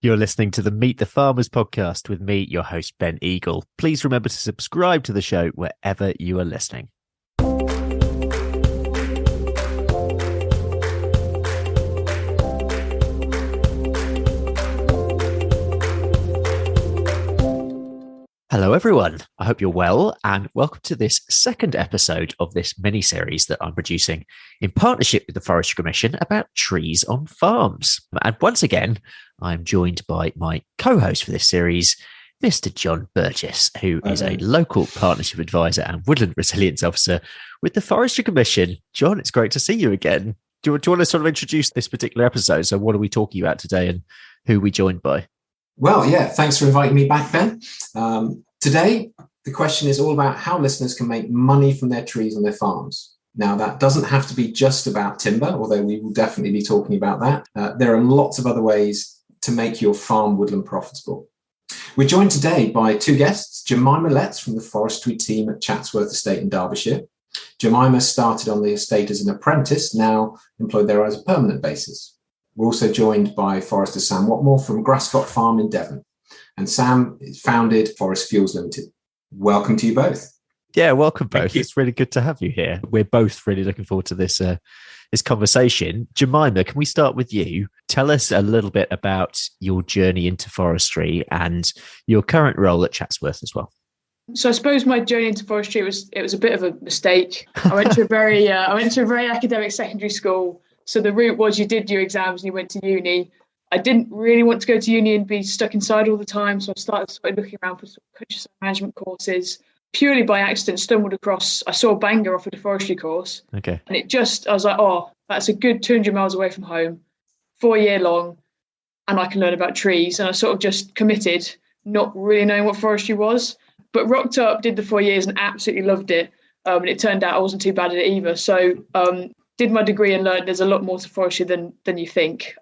You're listening to the Meet the Farmers podcast with me, your host, Ben Eagle. Please remember to subscribe to the show wherever you are listening. Hello, everyone. I hope you're well, and welcome to this second episode of this mini-series that I'm producing in partnership with the Forestry Commission about trees on farms. And once again, I'm joined by my co-host for this series, Mr. John Burgess, who is a local partnership advisor and woodland resilience officer with the Forestry Commission. John, it's great to see you again. Do you want to sort of introduce this particular episode? So what are we talking about today and who are we joined by? Well, yeah, thanks for inviting me back, Ben. Today, the question is all about how listeners can make money from their trees on their farms. Now, that doesn't have to be just about timber, although we will definitely be talking about that. There are lots of other ways to make your farm woodland profitable. We're joined today by two guests, Jemima Letts from the forestry team at Chatsworth Estate in Derbyshire. Jemima started on the estate as an apprentice, now employed there as a permanent basis. We're also joined by Forester Sam Watmore from Grascot Farm in Devon. And Sam founded Forest Fuels Limited. Welcome to you both. Yeah, welcome both. It's really good to have you here. We're both really looking forward to this conversation. Jemima, can we start with you? Tell us a little bit about your journey into forestry and your current role at Chatsworth as well. So I suppose my journey into forestry was a bit of a mistake. I went to a very academic secondary school. So the route was you did your exams and you went to uni. I didn't really want to go to uni and be stuck inside all the time. So I started looking around for countryside management courses. Purely by accident, stumbled across, I saw Bangor offered a forestry course. Okay. And I was like, oh, that's a good 200 miles away from home, 4-year long, and I can learn about trees. And I sort of just committed, not really knowing what forestry was, but rocked up, did the 4 years and absolutely loved it. And it turned out I wasn't too bad at it either. So did my degree and learned there's a lot more to forestry than you think.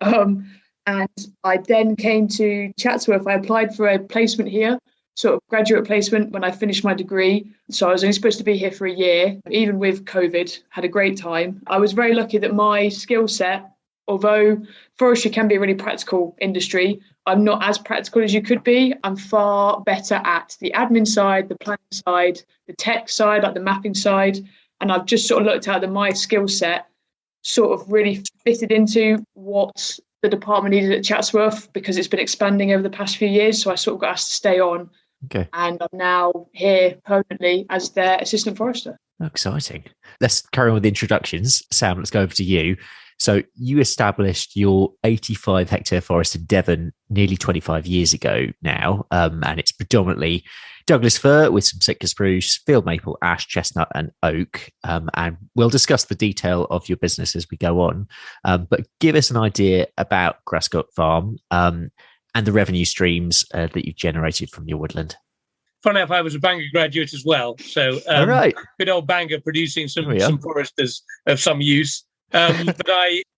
And I then came to Chatsworth. I applied for a placement here, sort of graduate placement when I finished my degree. So I was only supposed to be here for a year, even with COVID, had a great time. I was very lucky that my skill set, although forestry can be a really practical industry, I'm not as practical as you could be. I'm far better at the admin side, the planning side, the tech side, like the mapping side. And I've just sort of looked at that my skill set sort of really fitted into what the department needed at Chatsworth because it's been expanding over the past few years. So I sort of got asked to stay on. Okay. And I'm now here permanently as their assistant forester. Oh, exciting. Let's carry on with the introductions. Sam, let's go over to you. So you established your 85 hectare forest in Devon nearly 25 years ago now. And it's predominantly Douglas fir with some Sitka spruce, field maple, ash, chestnut and oak. And we'll discuss the detail of your business as we go on. But give us an idea about Grascot Farm and the revenue streams that you've generated from your woodland. Funny enough, I was a Bangor graduate as well. So all right. Good old Bangor producing some foresters of some use. But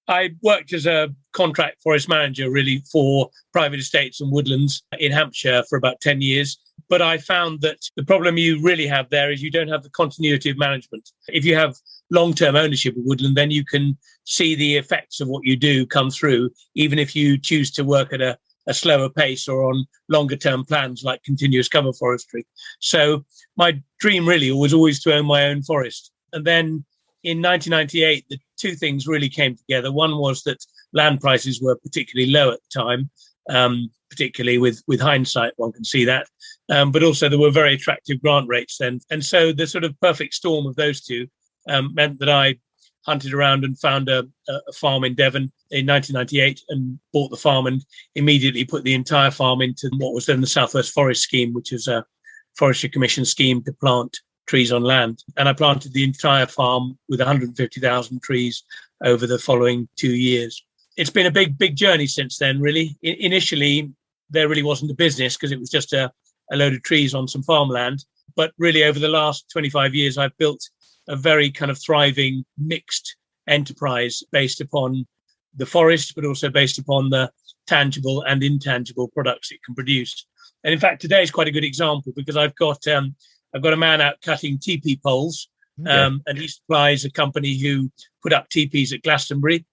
I worked as a contract forest manager really for private estates and woodlands in Hampshire for about 10 years. But I found that the problem you really have there is you don't have the continuity of management. If you have long-term ownership of woodland, then you can see the effects of what you do come through, even if you choose to work at a slower pace or on longer-term plans like continuous cover forestry. So my dream really was always to own my own forest. And then in 1998, the two things really came together. One was that land prices were particularly low at the time, particularly with hindsight, one can see that. But also there were very attractive grant rates then. And so the sort of perfect storm of those two meant that I hunted around and found a farm in Devon in 1998 and bought the farm and immediately put the entire farm into what was then the Southwest Forest Scheme, which is a Forestry Commission scheme to plant trees on land. And I planted the entire farm with 150,000 trees over the following 2 years. It's been a big journey since then, really. Initially, there really wasn't a business because it was just a load of trees on some farmland. But really, over the last 25 years, I've built a very kind of thriving mixed enterprise based upon the forest, but also based upon the tangible and intangible products it can produce. And in fact, today is quite a good example because I've got a man out cutting teepee poles, and he supplies a company who put up teepees at Glastonbury.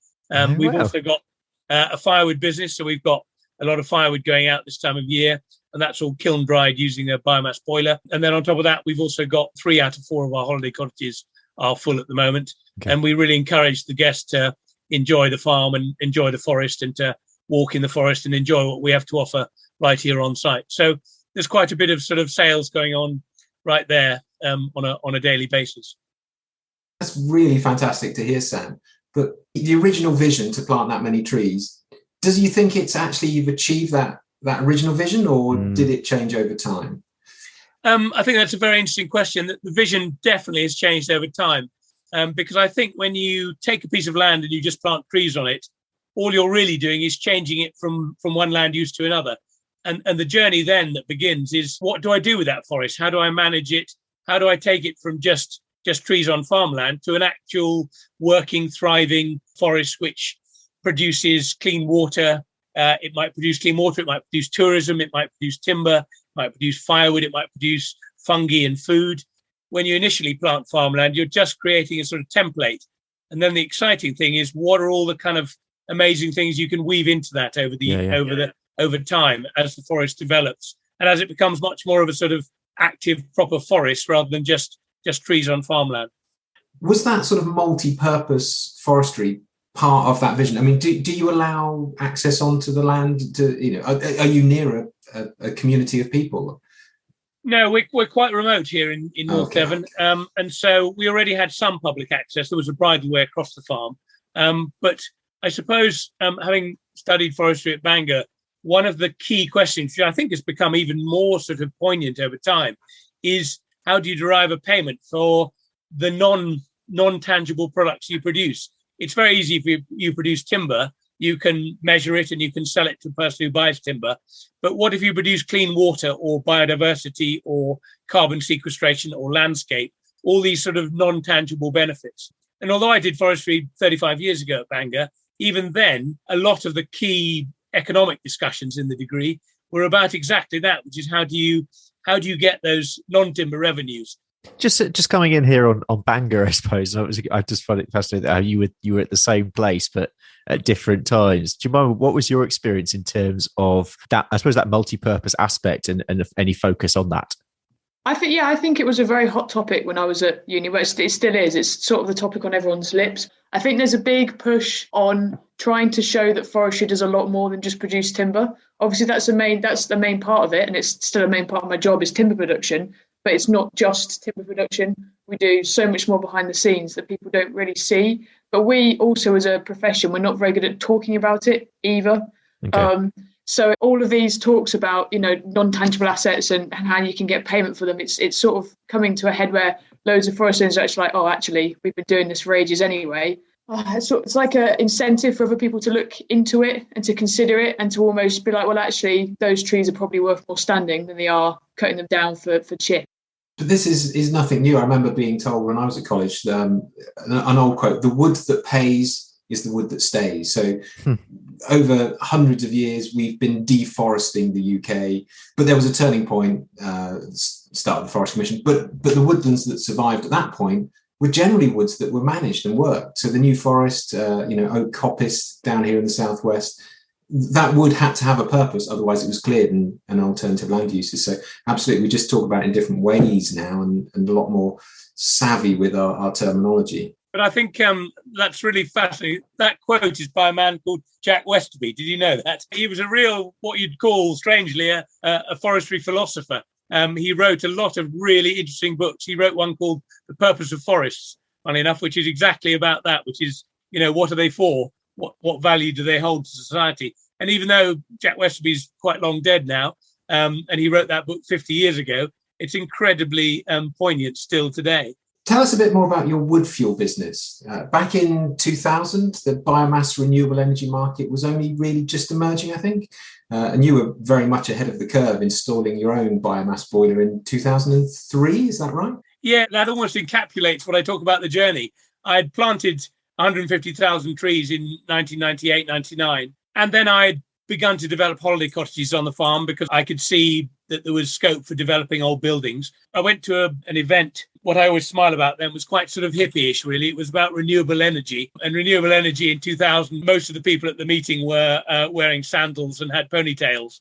We've also got a firewood business, so we've got a lot of firewood going out this time of year, and that's all kiln dried using a biomass boiler. And then on top of that, we've also got 3 out of 4 of our holiday cottages are full at the moment. Okay. And we really encourage the guests to enjoy the farm and enjoy the forest, and to walk in the forest and enjoy what we have to offer right here on site. So there's quite a bit of sort of sales going on right there on a daily basis. That's really fantastic to hear, Sam. But the original vision to plant that many trees, does you think it's actually you've achieved that original vision, or did it change over time? I think that's a very interesting question. The vision definitely has changed over time, because I think when you take a piece of land and you just plant trees on it, all you're really doing is changing it from one land use to another. And the journey then that begins is, what do I do with that forest? How do I manage it? How do I take it from just trees on farmland to an actual working, thriving forest which produces clean water? It might produce clean water, it might produce tourism, it might produce timber, it might produce firewood, it might produce fungi and food. When you initially plant farmland, you're just creating a sort of template. And then the exciting thing is, what are all the kind of amazing things you can weave into that over time as the forest develops, and as it becomes much more of a sort of active, proper forest rather than just trees on farmland. Was that sort of multi-purpose forestry part of that vision? I mean, do you allow access onto the land? Are you near a community of people? No, we're quite remote here in North Devon, and so we already had some public access. There was a bridleway across the farm, but I suppose, having studied forestry at Bangor, one of the key questions, which I think has become even more sort of poignant over time, is how do you derive a payment for the non-tangible products you produce? It's very easy if you produce timber, you can measure it and you can sell it to a person who buys timber. But what if you produce clean water or biodiversity or carbon sequestration or landscape, all these sort of non-tangible benefits? And although I did forestry 35 years ago at Bangor, even then, a lot of the key economic discussions in the degree were about exactly that, which is how do you get those non-timber revenues? Just coming in here on Bangor, I suppose. I just find it fascinating how you were at the same place but at different times. Do you mind, what was your experience in terms of that? I suppose that multi-purpose aspect and any focus on that. I think it was a very hot topic when I was at uni. But it still is. It's sort of the topic on everyone's lips. I think there's a big push on trying to show that forestry does a lot more than just produce timber. Obviously, that's the main part of it, and it's still a main part of my job is timber production. But it's not just timber production. We do so much more behind the scenes that people don't really see. But we also, as a profession, we're not very good at talking about it either. Okay. So all of these talks about, non-tangible assets and how you can get payment for them, it's sort of coming to a head where loads of foresters are actually like, actually, we've been doing this for ages anyway. It's like an incentive for other people to look into it and to consider it and to almost be like, well, actually, those trees are probably worth more standing than they are cutting them down for chip. But this is nothing new. I remember being told when I was at college, an old quote, the wood that pays is the wood that stays. So over hundreds of years, we've been deforesting the UK, but there was a turning point, start of the Forest Commission. But the woodlands that survived at that point were generally woods that were managed and worked. So the New Forest, oak coppice down here in the southwest, that wood had to have a purpose, otherwise it was cleared and alternative land uses. So absolutely, we just talk about it in different ways now and a lot more savvy with our terminology. But I think that's really fascinating. That quote is by a man called Jack Westerby. Did you know that? He was a real, what you'd call, strangely, a forestry philosopher. He wrote a lot of really interesting books. He wrote one called The Purpose of Forests, funny enough, which is exactly about that, which is, what are they for? What value do they hold to society? And even though Jack Westerby's quite long dead now, and he wrote that book 50 years ago, it's incredibly poignant still today. Tell us a bit more about your wood fuel business. Back in 2000, the biomass renewable energy market was only really just emerging, I think. And you were very much ahead of the curve installing your own biomass boiler in 2003, is that right? Yeah, that almost encapsulates what I talk about the journey. I had planted 150,000 trees in 1998, 99. And then I'd begun to develop holiday cottages on the farm because I could see that there was scope for developing old buildings. I went to an event what I always smile about then was quite sort of hippie-ish, really. It was about renewable energy. And renewable energy in 2000, most of the people at the meeting were wearing sandals and had ponytails,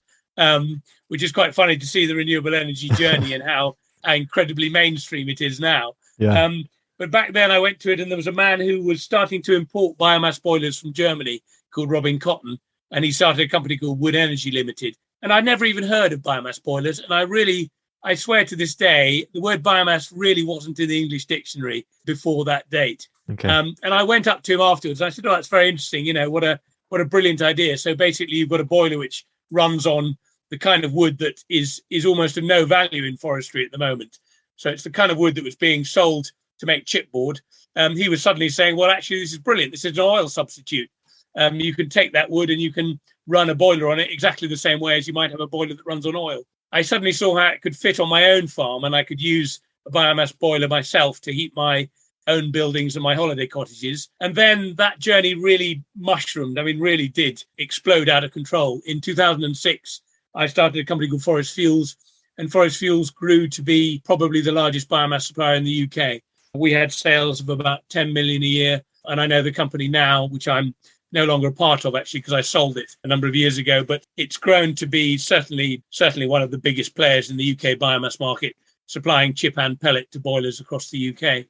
which is quite funny to see the renewable energy journey and how incredibly mainstream it is now. Yeah. But back then I went to it and there was a man who was starting to import biomass boilers from Germany called Robin Cotton. And he started a company called Wood Energy Limited. And I'd never even heard of biomass boilers. And I swear to this day, the word biomass really wasn't in the English dictionary before that date. Okay. And I went up to him afterwards. And I said, "Oh, that's very interesting. You know, what a brilliant idea." So basically, you've got a boiler which runs on the kind of wood that is almost of no value in forestry at the moment. So it's the kind of wood that was being sold to make chipboard. He was suddenly saying, "Well, actually, this is brilliant. This is an oil substitute. You can take that wood and you can run a boiler on it exactly the same way as you might have a boiler that runs on oil." I suddenly saw how it could fit on my own farm, and I could use a biomass boiler myself to heat my own buildings and my holiday cottages. And then that journey really mushroomed. I mean, really did explode out of control. In 2006, I started a company called Forest Fuels, and Forest Fuels grew to be probably the largest biomass supplier in the UK. We had sales of about 10 million a year. And I know the company now, which I'm no longer a part of, actually, because I sold it a number of years ago, but it's grown to be certainly one of the biggest players in the UK biomass market, supplying chip and pellet to boilers across the UK.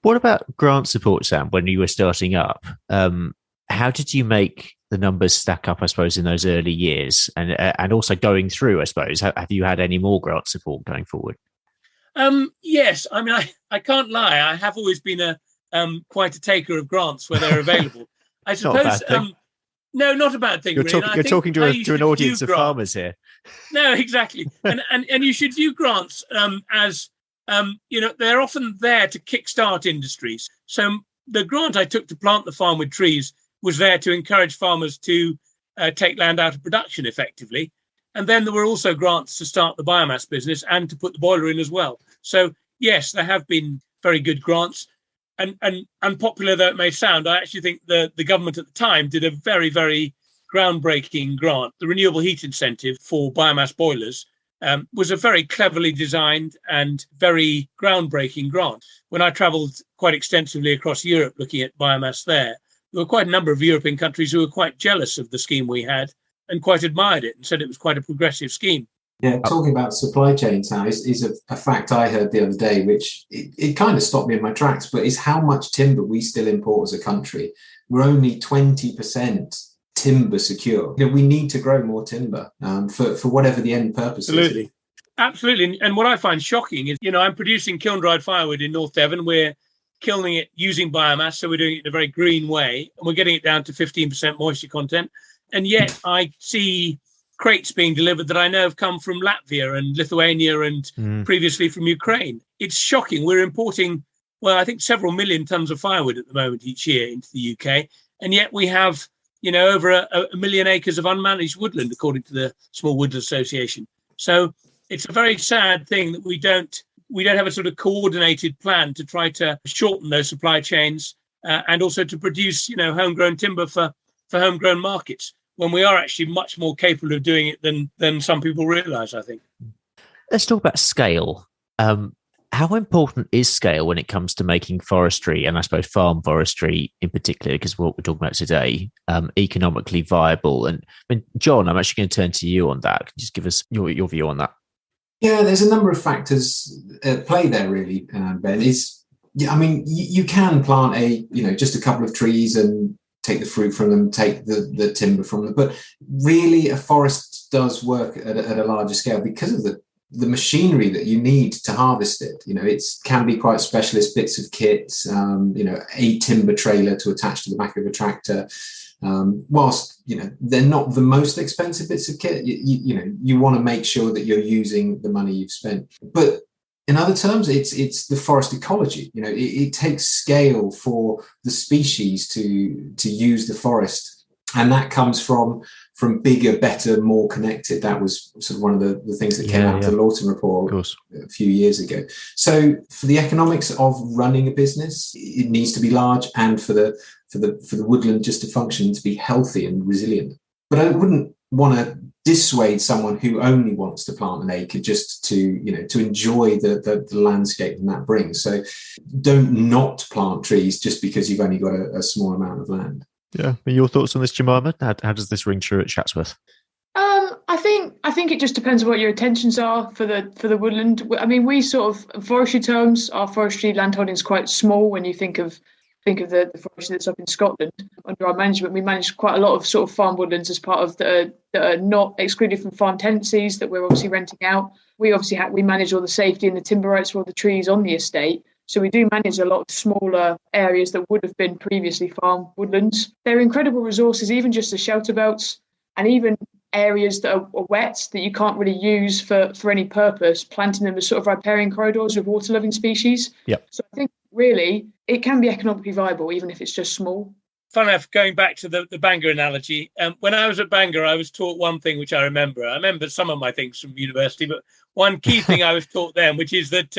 What about grant support, Sam, when you were starting up? How did you make the numbers stack up, I suppose, in those early years? And also going through, I suppose, have you had any more grant support going forward? Yes. I mean, I can't lie. I have always been quite a taker of grants where they're available. I suppose, no, not a bad thing. You're talking to an audience of farmers here. No, exactly. and you should view grants as, they're often there to kickstart industries. So the grant I took to plant the farm with trees was there to encourage farmers to take land out of production effectively. And then there were also grants to start the biomass business and to put the boiler in as well. So, yes, there have been very good grants. And unpopular though it may sound, I actually think the government at the time did a very, very groundbreaking grant. The renewable heat incentive for biomass boilers was a very cleverly designed and very groundbreaking grant. When I travelled quite extensively across Europe looking at biomass there were quite a number of European countries who were quite jealous of the scheme we had and quite admired it and said it was quite a progressive scheme. Yeah, talking about supply chains now is a fact I heard the other day, which it kind of stopped me in my tracks, but is how much timber we still import as a country. We're only 20% timber secure. We need to grow more timber for whatever the end purpose is. Absolutely. And what I find shocking is, I'm producing kiln-dried firewood in North Devon. We're kilning it using biomass, so we're doing it in a very green way, and we're getting it down to 15% moisture content. And yet I see crates being delivered that I know have come from Latvia and Lithuania and previously from Ukraine. It's shocking. We're importing, I think several million tons of firewood at the moment each year into the UK. And yet we have, over a million acres of unmanaged woodland, according to the Small Woodland Association. So it's a very sad thing that we don't have a sort of coordinated plan to try to shorten those supply chains and also to produce, homegrown timber for homegrown markets, when we are actually much more capable of doing it than some people realise, I think. Let's talk about scale. How important is scale when it comes to making forestry, and I suppose farm forestry in particular, because what we're talking about today, economically viable? And John, I'm actually going to turn to you on that. Can you just give us your view on that? Yeah, there's a number of factors at play there, really, Ben. You can plant just a couple of trees and take the fruit from them, take the timber from them. But really, a forest does work at a larger scale because of the machinery that you need to harvest it. It can be quite specialist bits of kit, a timber trailer to attach to the back of a tractor. Whilst, they're not the most expensive bits of kit, you want to make sure that you're using the money you've spent. But in other terms, it's the forest ecology. It takes scale for the species to use the forest, and that comes from bigger, better, more connected. That was sort of one of the things that came out of the Lawton report a few years ago. So for the economics of running a business, it needs to be large, and for the woodland just to function, to be healthy and resilient. But I wouldn't want to dissuade someone who only wants to plant an acre just to enjoy the landscape that brings. So don't not plant trees just because you've only got a small amount of land. Yeah. Your thoughts on this, Jemima? How does this ring true at Chatsworth? I think it just depends on what your intentions are for the woodland. I mean, we sort of, in forestry terms, our forestry landholding is quite small when you think of the forestry that's up in Scotland. Under our management, we manage quite a lot of sort of farm woodlands as part of that are not excluded from farm tenancies that we're obviously renting out. We obviously we manage all the safety and the timber rights for all the trees on the estate. So we do manage a lot of smaller areas that would have been previously farm woodlands. They're incredible resources, even just the shelter belts and even areas that are wet that you can't really use for any purpose, planting them as sort of riparian corridors with water-loving species. Yep. So I think really it can be economically viable, even if it's just small. Fun enough, going back to the Bangor analogy, when I was at Bangor, I was taught one thing which I remember. I remember some of my things from university, but one key thing I was taught then, which is that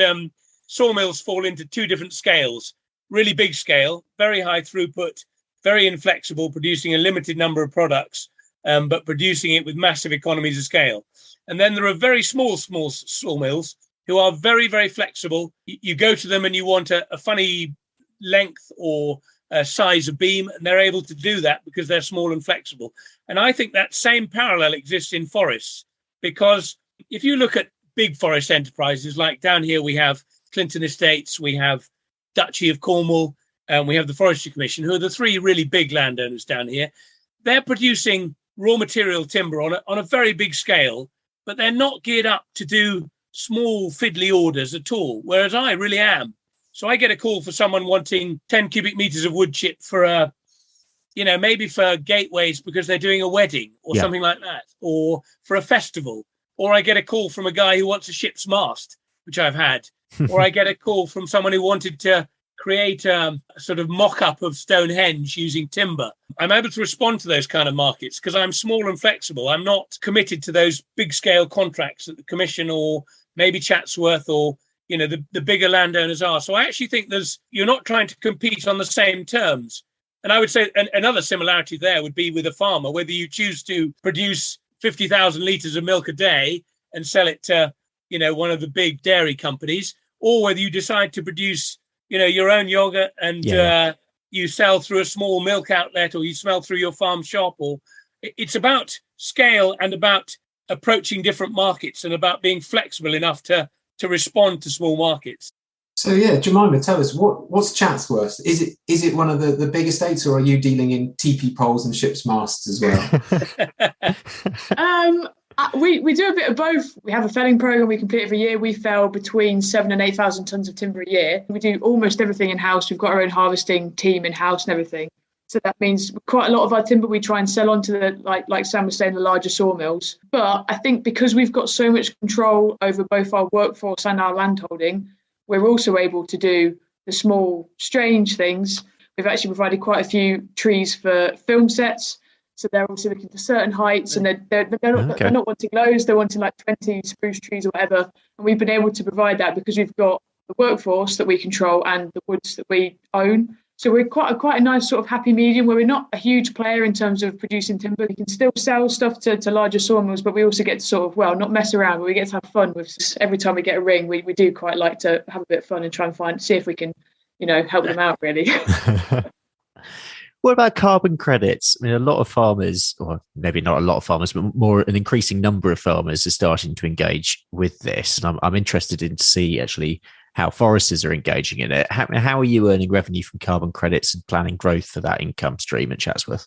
sawmills fall into two different scales. Really big scale, very high throughput, very inflexible, producing a limited number of products, but producing it with massive economies of scale. And then there are very small sawmills who are very, very flexible. You go to them and you want a funny length or size of beam, and they're able to do that because they're small and flexible. And I think that same parallel exists in forests, because if you look at big forest enterprises, like down here we have Clinton Estates, we have Duchy of Cornwall, and we have the Forestry Commission, who are the three really big landowners down here. They're producing raw material timber on a very big scale, but they're not geared up to do small fiddly orders at all, whereas I really am. So I get a call for someone wanting 10 cubic meters of wood chip for maybe for gateways because they're doing a wedding or something like that, or for a festival. Or I get a call from a guy who wants a ship's mast, which I've had. Or I get a call from someone who wanted to create a sort of mock-up of Stonehenge using timber. I'm able to respond to those kind of markets because I'm small and flexible. I'm not committed to those big-scale contracts that the Commission or maybe Chatsworth or the bigger landowners are. So I actually think you're not trying to compete on the same terms. And I would say another similarity there would be with a farmer, whether you choose to produce 50,000 litres of milk a day and sell it to one of the big dairy companies, or whether you decide to produce your own yogurt and you sell through a small milk outlet, or you sell through your farm shop. Or it's about scale and about approaching different markets and about being flexible enough to respond to small markets. So Jemima, tell us what's Chatsworth? Is it one of the big estates, or are you dealing in teepee poles and ship's masts as well? We do a bit of both. We have a felling program we complete every year. We fell between 7,000 and 8,000 tons of timber a year. We do almost everything in house. We've got our own harvesting team in house and everything. So that means quite a lot of our timber we try and sell on to the like Sam was saying, the larger sawmills. But I think because we've got so much control over both our workforce and our landholding, we're also able to do the small, strange things. We've actually provided quite a few trees for film sets. So they're also looking for certain heights, and they're not wanting loads. They're wanting like 20 spruce trees or whatever. And we've been able to provide that because we've got the workforce that we control and the woods that we own. So we're quite a nice sort of happy medium where we're not a huge player in terms of producing timber. We can still sell stuff to larger sawmills, but we also get to sort of, not mess around, but we get to have fun with every time we get a ring. We do quite like to have a bit of fun and try and see if we can, help them out really. What about carbon credits? I mean, a lot of farmers, or maybe not a lot of farmers, but an increasing number of farmers are starting to engage with this. And I'm interested in to see actually how foresters are engaging in it. How are you earning revenue from carbon credits and planning growth for that income stream at Chatsworth?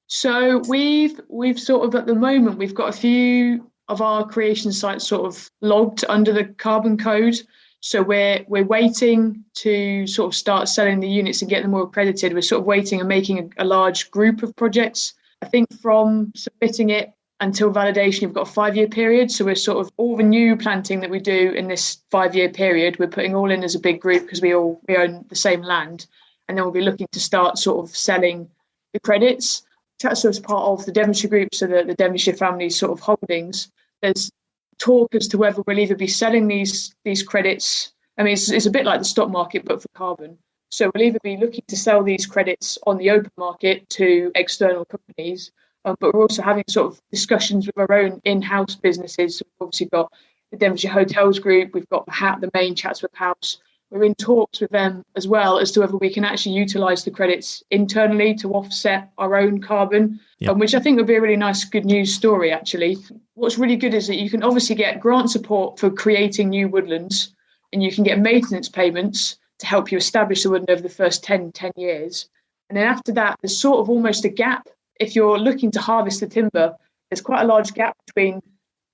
So we've sort of, at the moment, we've got a few of our creation sites sort of logged under the carbon code. So we're waiting to sort of start selling the units and get them all accredited. We're sort of waiting and making a large group of projects. I think from submitting it until validation, you've got a 5-year period. So we're sort of, all the new planting that we do in this 5-year period, we're putting all in as a big group because we own the same land. And then we'll be looking to start sort of selling the credits. Chatsworth's part of the Devonshire Group, so the Devonshire family sort of holdings. There's talk as to whether we'll either be selling these credits. I mean, it's a bit like the stock market, but for carbon. So we'll either be looking to sell these credits on the open market to external companies, but we're also having sort of discussions with our own in-house businesses. So we've obviously got the Devonshire Hotels Group, we've got the main Chatsworth House. We're in talks with them as well as to whether we can actually utilise the credits internally to offset our own carbon, which I think would be a really nice, good news story, actually. What's really good is that you can obviously get grant support for creating new woodlands, and you can get maintenance payments to help you establish the woodland over the first 10 years. And then after that, there's sort of almost a gap. If you're looking to harvest the timber, there's quite a large gap between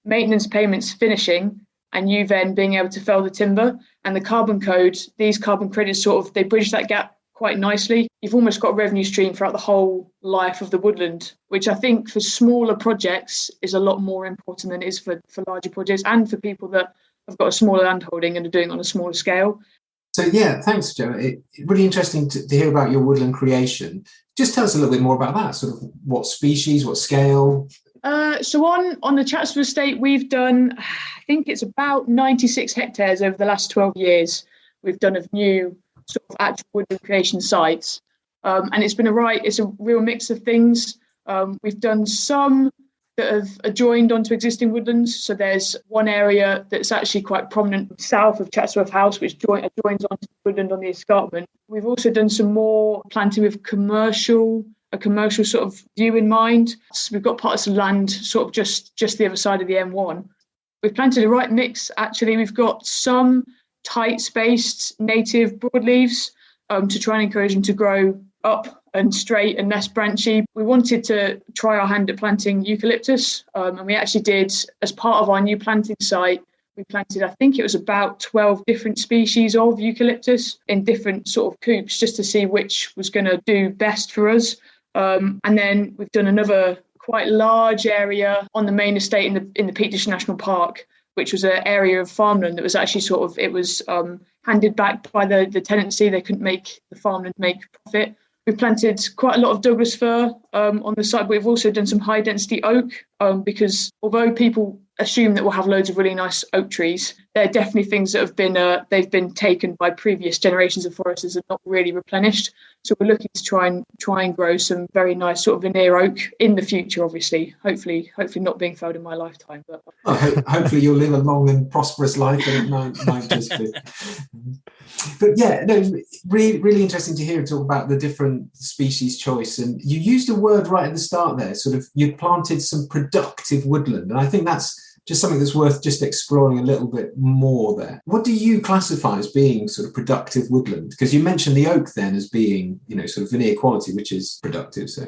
maintenance payments finishing and you then being able to fell the timber. And the carbon code, these carbon credits they bridge that gap quite nicely. You've almost got a revenue stream throughout the whole life of the woodland, which I think for smaller projects is a lot more important than it is for larger projects and for people that have got a smaller landholding and are doing it on a smaller scale. So yeah, thanks, Joe. It's really interesting to hear about your woodland creation. Just tell us a little bit more about that, sort of what species, what scale. So on the Chatsworth estate, we've done, I think it's about 96 hectares over the last 12 years. We've done of new sort of actual woodland creation sites. And it's been it's a real mix of things. We've done some that have adjoined onto existing woodlands. So there's one area that's actually quite prominent south of Chatsworth House, which adjoins onto the woodland on the escarpment. We've also done some more planting with a commercial sort of view in mind. So we've got parts of land sort of just the other side of the M1. We've planted the right mix, actually. We've got some tight-spaced native broadleaves to try and encourage them to grow up and straight and less branchy. We wanted to try our hand at planting eucalyptus, and we actually did, as part of our new planting site, we planted, I think it was about 12 different species of eucalyptus in different sort of coops just to see which was going to do best for us. And then we've done another quite large area on the main estate in the Peak District National Park, which was an area of farmland that was actually handed back by the tenancy. They couldn't make the farmland make profit. We've planted quite a lot of Douglas fir on the site, but we've also done some high density oak because although people assume that we'll have loads of really nice oak trees, they're definitely things that have been they've been taken by previous generations of foresters and not really replenished. So we're looking to try and grow some very nice sort of veneer oak in the future, obviously. Hopefully not being felled in my lifetime. But hopefully you'll live a long and prosperous life, and it might just be. But yeah, no, really, really interesting to hear you talk about the different species choice. And you used a word right at the start there, sort of you planted some productive woodland. And I think that's just something that's worth just exploring a little bit more there. What do you classify as being sort of productive woodland? Because you mentioned the oak then as being, sort of veneer quality, which is productive. So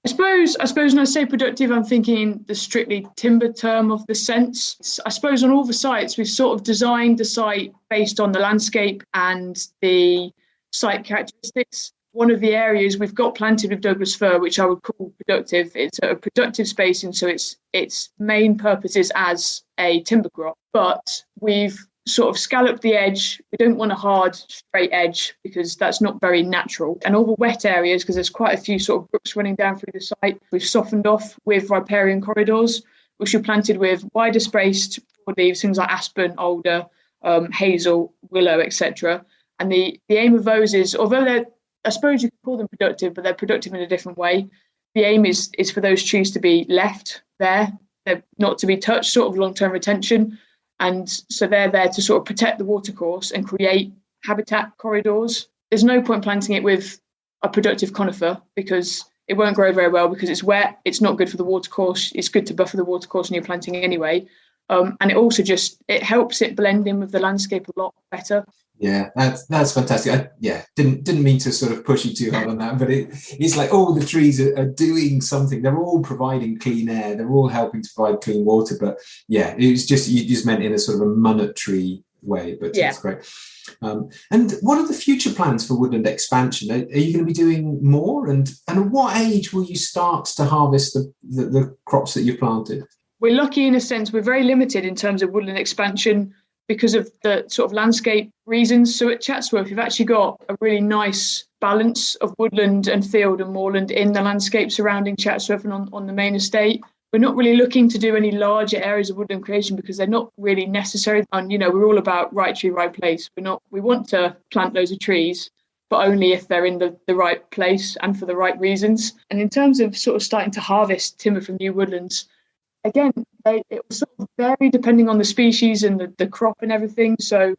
I suppose when I say productive, I'm thinking the strictly timber term of the sense. I suppose on all the sites, we've sort of designed the site based on the landscape and the site characteristics. One of the areas we've got planted with Douglas fir, which I would call productive. It's a productive spacing, so its main purpose is as a timber crop. But we've sort of scalloped the edge. We don't want a hard, straight edge because that's not very natural. And all the wet areas, because there's quite a few sort of brooks running down through the site, we've softened off with riparian corridors, which are planted with wider spaced broadleaves, things like aspen, alder, hazel, willow, etc. And the aim of those is, although I suppose you could call them productive, but they're productive in a different way. The aim is for those trees to be left there. They're not to be touched, sort of long-term retention. And so they're there to sort of protect the watercourse and create habitat corridors. There's no point planting it with a productive conifer because it won't grow very well because it's wet. It's not good for the watercourse. It's good to buffer the watercourse when you're planting anyway. And it also it helps it blend in with the landscape a lot better. Yeah, that's fantastic. I didn't mean to sort of push you too hard on that, but it's like all the trees are doing something. They're all providing clean air. They're all helping to provide clean water. But yeah, it was just, you just meant in a sort of a monetary way, but yeah. It's great. And what are the future plans for woodland expansion? Are you going to be doing more? And at what age will you start to harvest the crops that you've planted? We're lucky in a sense. We're very limited in terms of woodland expansion because of the sort of landscape reasons. So at Chatsworth, we've actually got a really nice balance of woodland and field and moorland in the landscape surrounding Chatsworth and on the main estate. We're not really looking to do any larger areas of woodland creation because they're not really necessary. And, we're all about right tree, right place. We want to plant loads of trees, but only if they're in the right place and for the right reasons. And in terms of sort of starting to harvest timber from new woodlands, again, it will sort of vary depending on the species and the crop and everything. So,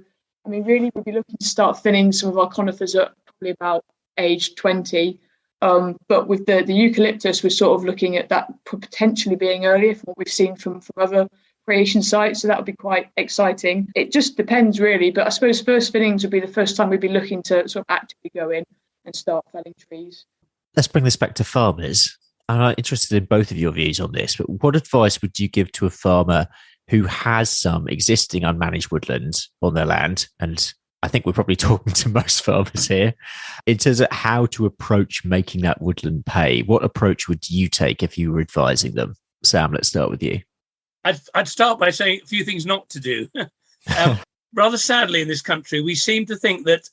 I mean, really, we'll be looking to start thinning some of our conifers at probably about age 20. But with the eucalyptus, we're sort of looking at that potentially being earlier from what we've seen from other creation sites. So that would be quite exciting. It just depends really. But I suppose first thinnings would be the first time we'd be looking to sort of actively go in and start felling trees. Let's bring this back to farmers. I'm interested in both of your views on this, but what advice would you give to a farmer who has some existing unmanaged woodland on their land? And I think we're probably talking to most farmers here in terms of how to approach making that woodland pay. What approach would you take if you were advising them? Sam, let's start with you. I'd start by saying a few things not to do. Rather sadly, in this country, we seem to think that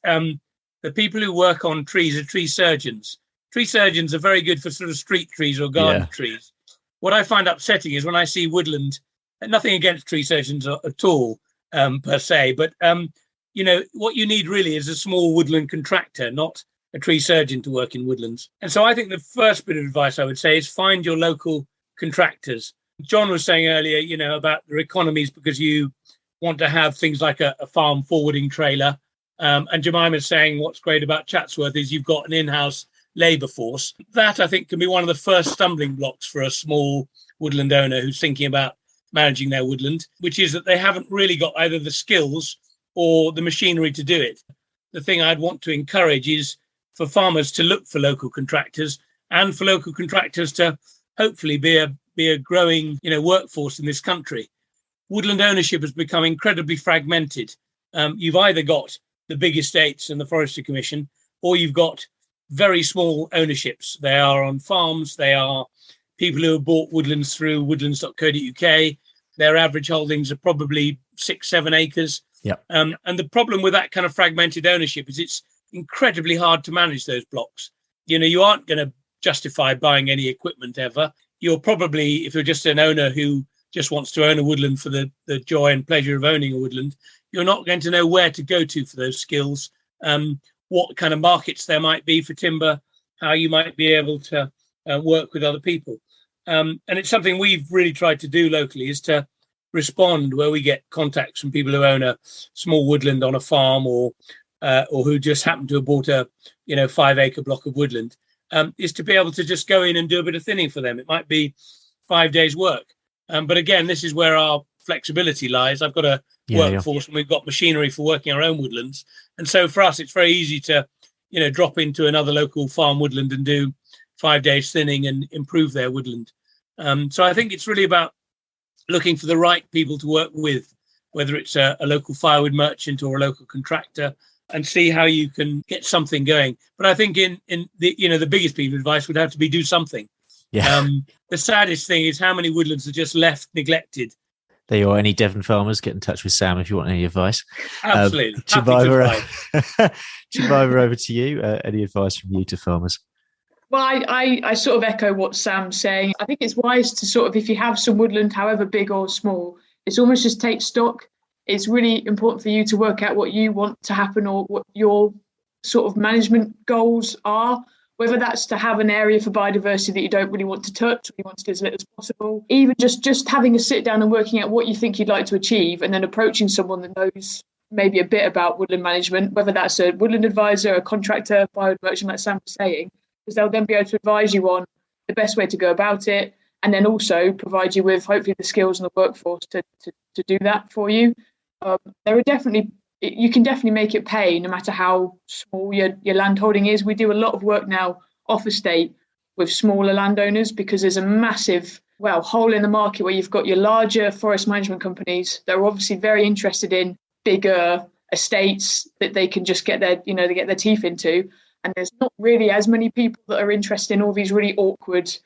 the people who work on trees are tree surgeons. Tree surgeons are very good for sort of street trees or garden trees. What I find upsetting is when I see woodland, nothing against tree surgeons at all, per se, but what you need really is a small woodland contractor, not a tree surgeon to work in woodlands. And so I think the first bit of advice I would say is find your local contractors. John was saying earlier, about their economies because you want to have things like a farm forwarding trailer. And Jemima's saying what's great about Chatsworth is you've got an in-house labour force. That, I think, can be one of the first stumbling blocks for a small woodland owner who's thinking about managing their woodland, which is that they haven't really got either the skills or the machinery to do it. The thing I'd want to encourage is for farmers to look for local contractors and for local contractors to hopefully be a growing workforce in this country. Woodland ownership has become incredibly fragmented. You've either got the big estates and the Forestry Commission, or you've got very small ownerships. They are on farms. They are people who have bought woodlands through woodlands.co.uk. Their average holdings are probably 6-7 acres. Yep. And the problem with that kind of fragmented ownership is it's incredibly hard to manage those blocks. You aren't going to justify buying any equipment ever. You're probably, if you're just an owner who just wants to own a woodland for the joy and pleasure of owning a woodland, you're not going to know where to go to for those skills, what kind of markets there might be for timber, how you might be able to work with other people. And it's something we've really tried to do locally, is to respond where we get contacts from people who own a small woodland on a farm or who just happen to have bought a 5-acre block of woodland, is to be able to just go in and do a bit of thinning for them. It might be 5 days work. But again, this is where our flexibility lies. I've got a workforce and we've got machinery for working our own woodlands. And so for us, it's very easy to, drop into another local farm woodland and do 5 days thinning and improve their woodland. So I think it's really about looking for the right people to work with, whether it's a local firewood merchant or a local contractor, and see how you can get something going. But I think in the biggest piece of advice would have to be do something. Yeah. The saddest thing is how many woodlands are just left neglected. There you are. Any Devon farmers, get in touch with Sam if you want any advice. Absolutely. Jemima, over to you. Any advice from you to farmers? Well, I sort of echo what Sam's saying. I think it's wise to sort of, if you have some woodland, however big or small, it's almost just take stock. It's really important for you to work out what you want to happen or what your sort of management goals are, whether that's to have an area for biodiversity that you don't really want to touch, or you want to do as little as possible. Even just having a sit down and working out what you think you'd like to achieve, and then approaching someone that knows maybe a bit about woodland management, whether that's a woodland advisor, a contractor, firewood merchant, like Sam was saying, because they'll then be able to advise you on the best way to go about it, and then also provide you with hopefully the skills and the workforce to do that for you. You can definitely make it pay no matter how small your land holding is. We do a lot of work now off estate with smaller landowners because there's a massive hole in the market where you've got your larger forest management companies that are obviously very interested in bigger estates that they can just get their teeth into. And there's not really as many people that are interested in all these really awkward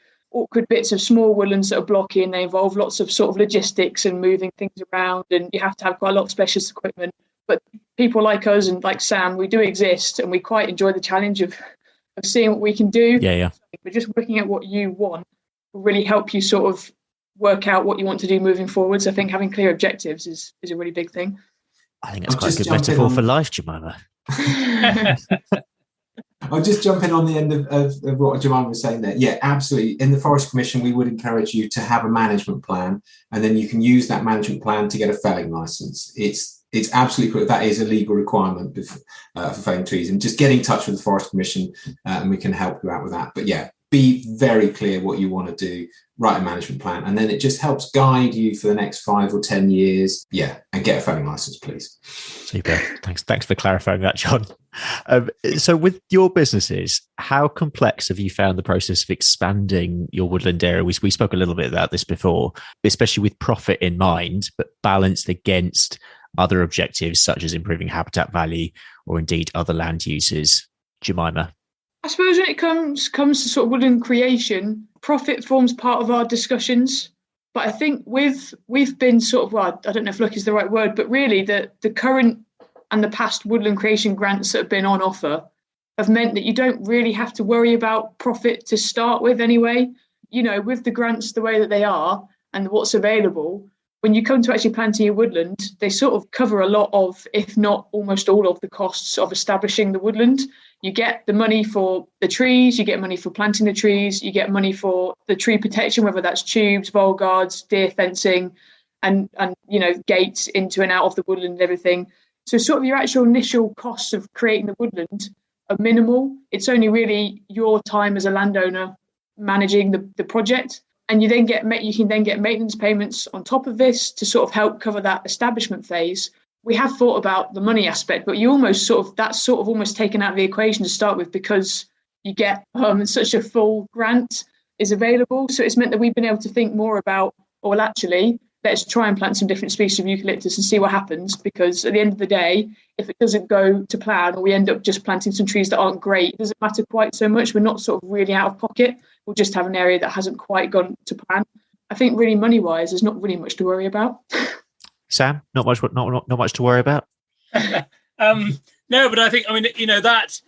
bits of small woodlands that are blocky, and they involve lots of sort of logistics and moving things around, and you have to have quite a lot of specialist equipment. But people like us and like Sam, we do exist, and we quite enjoy the challenge of seeing what we can do. Yeah. But just working at what you want will really help you sort of work out what you want to do moving forwards. I think having clear objectives is a really big thing. I think that's quite a good metaphor for life, Jemima. I'll just jump in on the end of what Jemima was saying there. Yeah, absolutely. In the Forest Commission, we would encourage you to have a management plan, and then you can use that management plan to get a felling license. It's absolutely clear that is a legal requirement for felling trees, and just get in touch with the Forest Commission and we can help you out with that. But yeah, be very clear what you want to do, write a management plan, and then it just helps guide you for the next 5 or 10 years. Yeah, and get a felling license, please. Super. Thanks for clarifying that, John. So with your businesses, how complex have you found the process of expanding your woodland area? We spoke a little bit about this before, especially with profit in mind, but balanced against other objectives such as improving habitat value or indeed other land uses. Jemima? I suppose when it comes to sort of woodland creation, profit forms part of our discussions. But I think we've been sort of, well, I don't know if lucky is the right word, but really the current and the past woodland creation grants that have been on offer have meant that you don't really have to worry about profit to start with anyway. You know, with the grants the way that they are and what's available, when you come to actually planting your woodland, they sort of cover a lot of, if not almost all of the costs of establishing the woodland. You get the money for the trees, you get money for planting the trees, you get money for the tree protection, whether that's tubes, vole guards, deer fencing, and you know, gates into and out of the woodland and everything. So sort of your actual initial costs of creating the woodland are minimal. It's only really your time as a landowner managing the project. And you can then get maintenance payments on top of this to sort of help cover that establishment phase. We have thought about the money aspect, but that's almost taken out of the equation to start with, because you get such a full grant is available. So it's meant that we've been able to think more about, well, actually, let's try and plant some different species of eucalyptus and see what happens. Because at the end of the day, if it doesn't go to plan, or we end up just planting some trees that aren't great, it doesn't matter quite so much. We're not sort of really out of pocket. We'll just have an area that hasn't quite gone to plan. I think really money-wise, there's not really much to worry about. Sam, not much to worry about. No, but I think, that,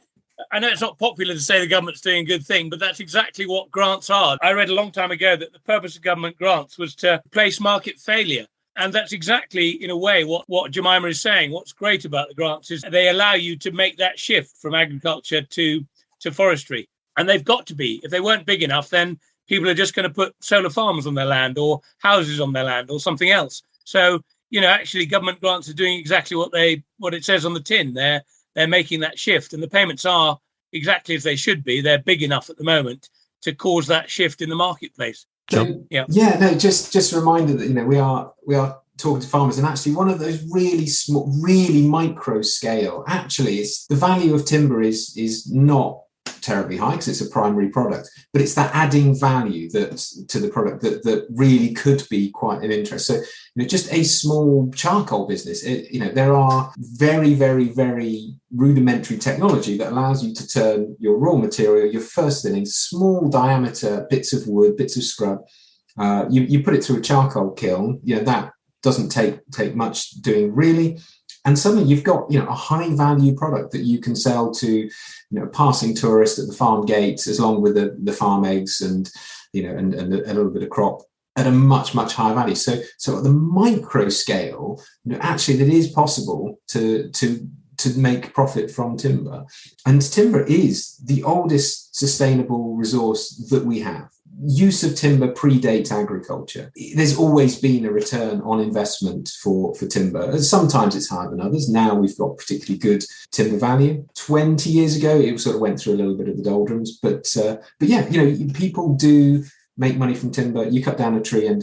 I know it's not popular to say the government's doing a good thing, but that's exactly what grants are. I read a long time ago that the purpose of government grants was to replace market failure. And that's exactly, in a way, what Jemima is saying. What's great about the grants is they allow you to make that shift from agriculture to forestry. And they've got to be. If they weren't big enough, then people are just going to put solar farms on their land or houses on their land or something else. So, actually government grants are doing exactly what it says on the tin. They're making that shift, and the payments are exactly as they should be. They're big enough at the moment to cause that shift in the marketplace. So, just a reminder that we are talking to farmers, and actually one of those really small, really micro scale. Actually, it's the value of timber is not terribly high because it's a primary product, but it's that adding value to the product that really could be quite an interest. So just a small charcoal business, there are very, very, very rudimentary technology that allows you to turn your raw material, your first thinning, small diameter bits of wood, bits of scrub, you put it through a charcoal kiln. That doesn't take much doing really. And suddenly you've got, a high value product that you can sell to, a passing tourist at the farm gates, as long with the farm eggs and a little bit of crop at a much, much higher value. So at the micro scale, actually it is possible to make profit from timber. And timber is the oldest sustainable resource that we have. Use of timber predates agriculture. There's always been a return on investment for timber. Sometimes it's higher than others. Now we've got particularly good timber value. 20 years ago, it sort of went through a little bit of the doldrums. But yeah, people do make money from timber. You cut down a tree and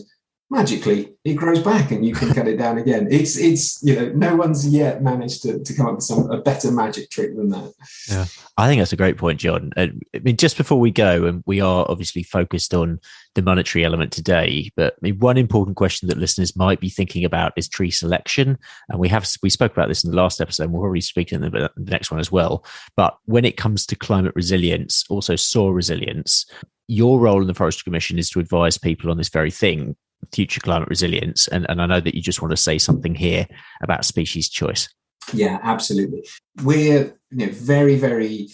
magically it grows back and you can cut it down again. It's no one's yet managed to come up with a better magic trick than that. Yeah, I think that's a great point, John. I mean, just before we go, and we are obviously focused on the monetary element today, but one important question that listeners might be thinking about is tree selection. And we spoke about this in the last episode, and we'll already speak in the next one as well. But when it comes to climate resilience, also soil resilience, your role in the Forestry Commission is to advise people on this very thing, future climate resilience. And I know that you just want to say something here about species choice. Yeah, absolutely. We're very, very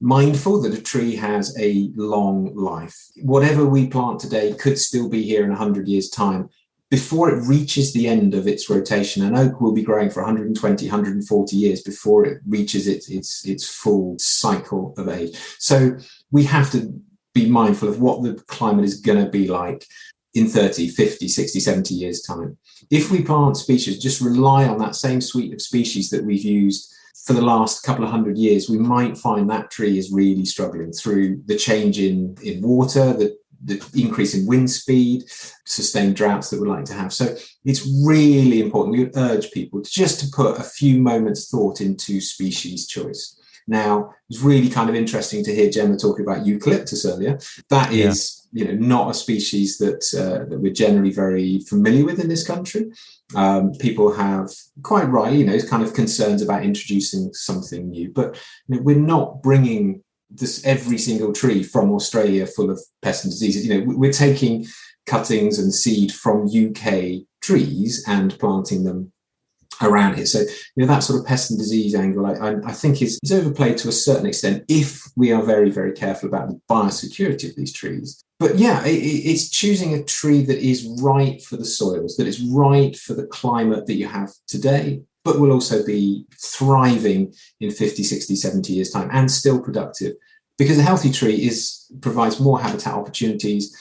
mindful that a tree has a long life. Whatever we plant today could still be here in 100 years' time. before it reaches the end of its rotation, an oak will be growing for 120, 140 years before it reaches its full cycle of age. So we have to be mindful of what the climate is going to be like in 30, 50, 60, 70 years' time. If we plant species, just rely on that same suite of species that we've used for the last couple of 100 years, we might find that tree is really struggling through the change in water, the increase in wind speed, sustained droughts that we're likely to have. So it's really important. We would urge people to put a few moments thought into species choice. Now, it was really kind of interesting to hear Gemma talking about eucalyptus earlier. That is, not a species that we're generally very familiar with in this country. People have quite rightly, kind of concerns about introducing something new, but we're not bringing this every single tree from Australia full of pests and diseases. We're taking cuttings and seed from UK trees and planting them around here. So, that sort of pest and disease angle, I think is overplayed to a certain extent if we are very, very careful about the biosecurity of these trees. But yeah, it's choosing a tree that is right for the soils, that is right for the climate that you have today, but will also be thriving in 50, 60, 70 years' time and still productive. Because a healthy tree provides more habitat opportunities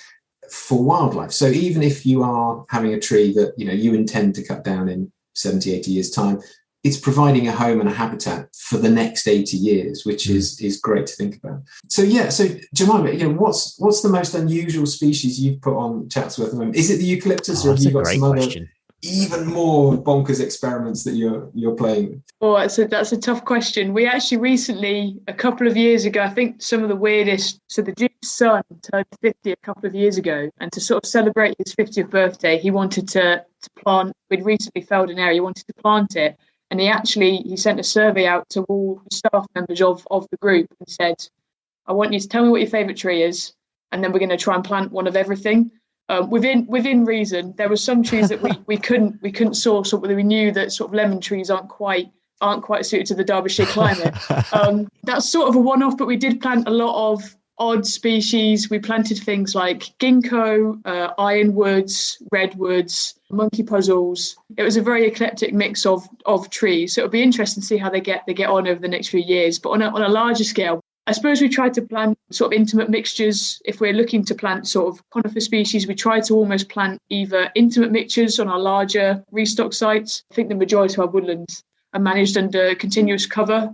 for wildlife. So even if you are having a tree that you intend to cut down in 70, 80 years' time, it's providing a home and a habitat for the next 80 years, which is great to think about. So Jemima, what's the most unusual species you've put on Chatsworth at the moment? Is it the eucalyptus, or have you got some other even more bonkers experiments that you're playing with? Oh, that's a tough question. We actually recently, a couple of years ago, I think some of the weirdest, so the Duke's son turned 50 a couple of years ago, and to sort of celebrate his 50th birthday, he wanted to plant, we'd recently felled an area, he wanted to plant it, and he sent a survey out to all the staff members of the group and said, I want you to tell me what your favourite tree is, and then we're going to try and plant one of everything. Within reason. There were some trees that we couldn't source, or we knew that sort of lemon trees aren't quite suited to the Derbyshire climate. That's sort of a one-off, but we did plant a lot of odd species. We planted things like ginkgo, ironwoods, redwoods, monkey puzzles. It was a very eclectic mix of trees. So it'll be interesting to see how they get on over the next few years. But on a larger scale, I suppose we tried to plant sort of intimate mixtures. If we're looking to plant sort of conifer species, we try to almost plant either intimate mixtures on our larger restock sites. I think the majority of our woodlands are managed under continuous cover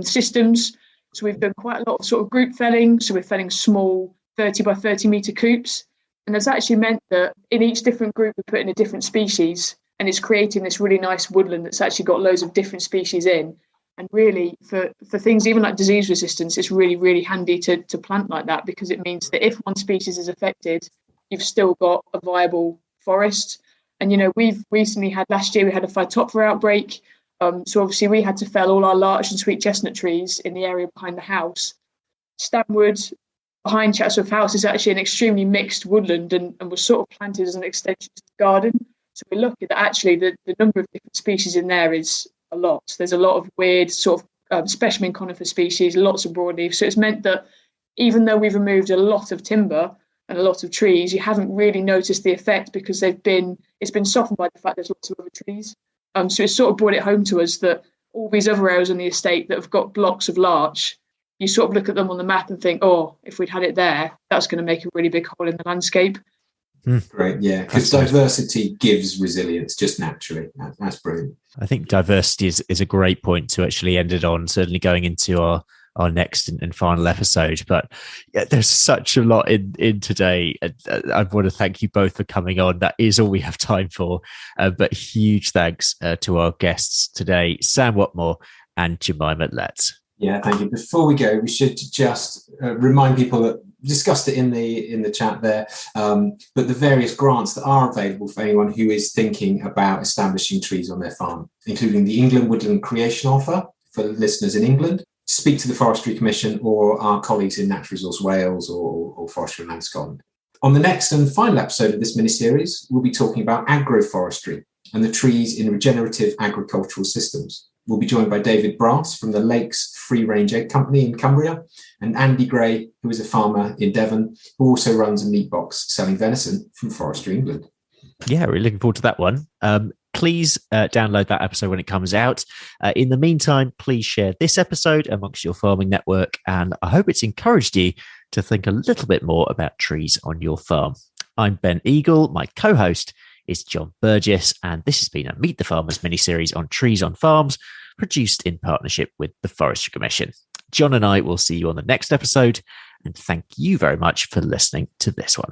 systems. So we've done quite a lot of sort of group felling. So we're felling small 30 by 30 metre coops. And that's actually meant that in each different group, we put in a different species. And it's creating this really nice woodland that's actually got loads of different species in. And really, for things even like disease resistance, it's really, really handy to plant like that, because it means that if one species is affected, you've still got a viable forest. And, we've recently had, last year, we had a Phytophthora outbreak. So obviously we had to fell all our larch and sweet chestnut trees in the area behind the house. Stanwood behind Chatsworth House is actually an extremely mixed woodland and was sort of planted as an extension to the garden. So we're lucky that actually the number of different species in there is a lot. There's a lot of weird sort of specimen conifer species, lots of broadleaf. So it's meant that even though we've removed a lot of timber and a lot of trees, you haven't really noticed the effect because it's been softened by the fact there's lots of other trees. So it's sort of brought it home to us that all these other areas on the estate that have got blocks of larch, you sort of look at them on the map and think, oh, if we'd had it there, that's going to make a really big hole in the landscape. Great, yeah, because diversity gives resilience just naturally. That's brilliant. I think diversity is a great point to actually end it on, certainly going into our next and final episode. But yeah, there's such a lot in today. I want to thank you both for coming on. That is all we have time for. But huge thanks to our guests today, Sam Watmore and Jemima Lett. Yeah, thank you. Before we go, we should just remind people that discussed it in the chat there, but the various grants that are available for anyone who is thinking about establishing trees on their farm, including the England Woodland Creation Offer for listeners in England. Speak to the Forestry Commission or our colleagues in Natural Resource Wales or Forestry and Land Scotland. On the next and final episode of this mini-series, we'll be talking about agroforestry and the trees in regenerative agricultural systems. We'll be joined by David Brass from the Lakes Free Range Egg Company in Cumbria and Andy Gray, who is a farmer in Devon, who also runs a meat box selling venison from Forestry England. Yeah, really looking forward to that one. Please download that episode when it comes out. In the meantime, please share this episode amongst your farming network, and I hope it's encouraged you to think a little bit more about trees on your farm. I'm Ben Eagle. My co-host is John Burgess, and this has been a Meet the Farmers mini-series on trees on farms, produced in partnership with the Forestry Commission. John and I will see you on the next episode, and thank you very much for listening to this one.